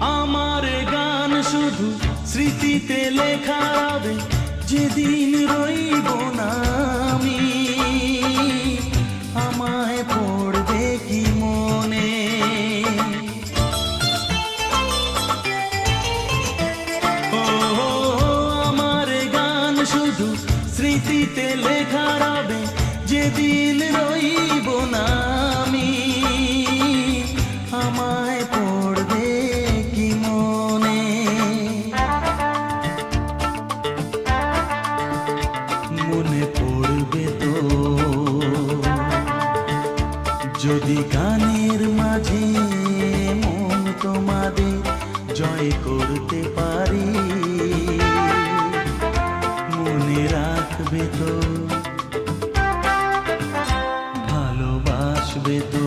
আমার গান শুধু স্মৃতিতে লেখা হবে, যেদিন রইব না আমি। আমায় পড়বে কি মনে? ও আমার গান শুধু স্মৃতিতে লেখা হবে, যেদিন রইব না আমি। আমায় পড়বে কি মনে? মনে পড়বে তো যদি গানের মাঝে মন তোমাদের জয় করতে পারি। মনে রাখবে তো, ভালোবাসবে তো।